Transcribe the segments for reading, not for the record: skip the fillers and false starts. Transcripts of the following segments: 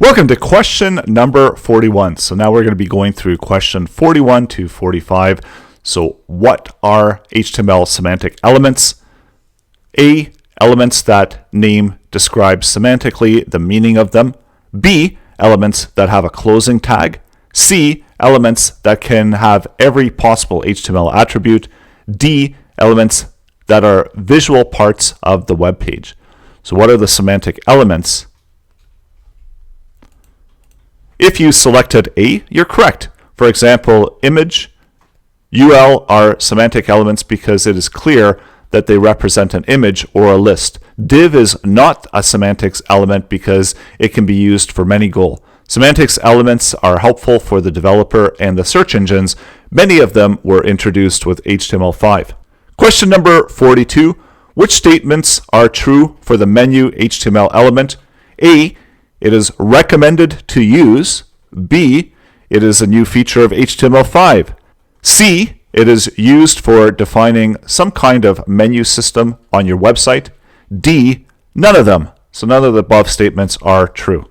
Welcome to question number 41. So now we're going to be going through question 41 to 45. So what are HTML semantic elements? A, elements that name describes semantically the meaning of them. B, elements that have a closing tag. C, elements that can have every possible HTML attribute. D, elements that are visual parts of the web page. So what are the semantic elements? If you selected A, you're correct. For example, image, UL are semantic elements because it is clear that they represent an image or a list. Div is not a semantics element because it can be used for many goals. Semantics elements are helpful for the developer and the search engines. Many of them were introduced with HTML5. Question number 42. Which statements are true for the menu HTML element? A, it is recommended to use. B, it is a new feature of HTML5. C, it is used for defining some kind of menu system on your website. D, none of them. So none of the above statements are true.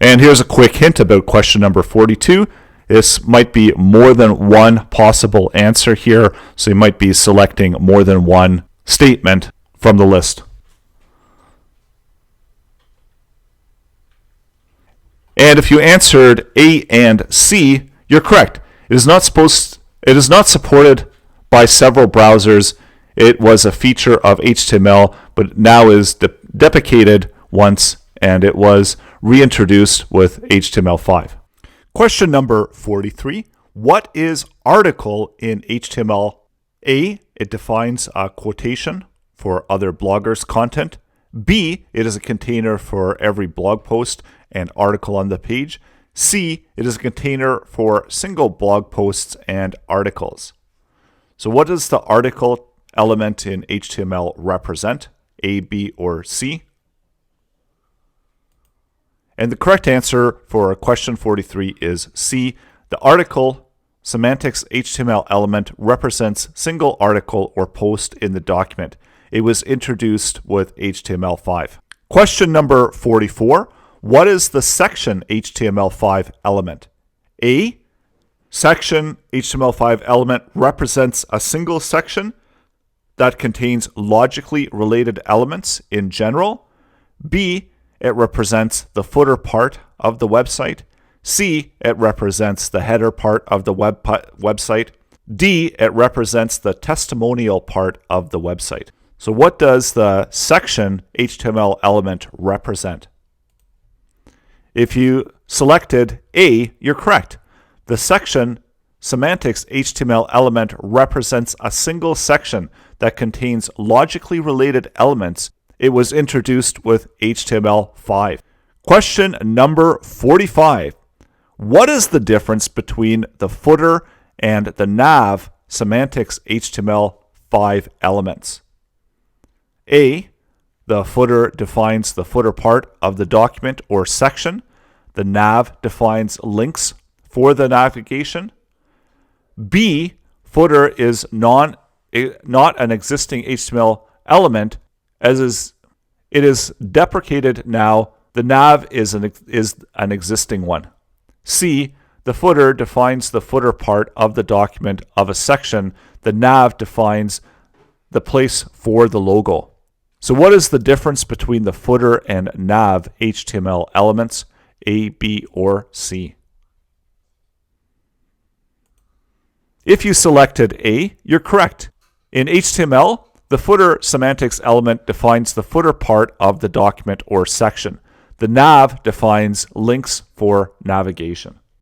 And here's a quick hint about question number 42. This might be more than one possible answer here, so you might be selecting more than one statement from the list. And if you answered A and C, you're correct. It is not supported by several browsers. It was a feature of HTML, but now is deprecated once, and it was reintroduced with HTML5. Question number 43. What is article in HTML? A, it defines a quotation for other bloggers' content. B, it is a container for every blog post and article on the page. C, it is a container for single blog posts and articles. So what does the article element in HTML represent? A, B, or C? And the correct answer for question 43 is C. The article semantics HTML element represents single article or post in the document. It was introduced with HTML5. Question number 44. What is the section HTML5 element? A, section HTML5 element represents a single section that contains logically related elements in general. B, it represents the footer part of the website. C, it represents the header part of the website. D, it represents the testimonial part of the website. So what does the section HTML element represent? If you selected A, you're correct. The section semantics HTML element represents a single section that contains logically related elements. It was introduced with HTML5. Question number 45. What is the difference between the footer and the nav semantics HTML5 elements? A, the footer defines the footer part of the document or section. The nav defines links for the navigation. B, footer is not an existing HTML element, as it is deprecated now. The nav is an existing one. C, the footer defines the footer part of the document of a section. The nav defines the place for the logo. So what is the difference between the footer and nav HTML elements? A, B, or C? If you selected A, you're correct. In HTML, the footer semantics element defines the footer part of the document or section. The nav defines links for navigation.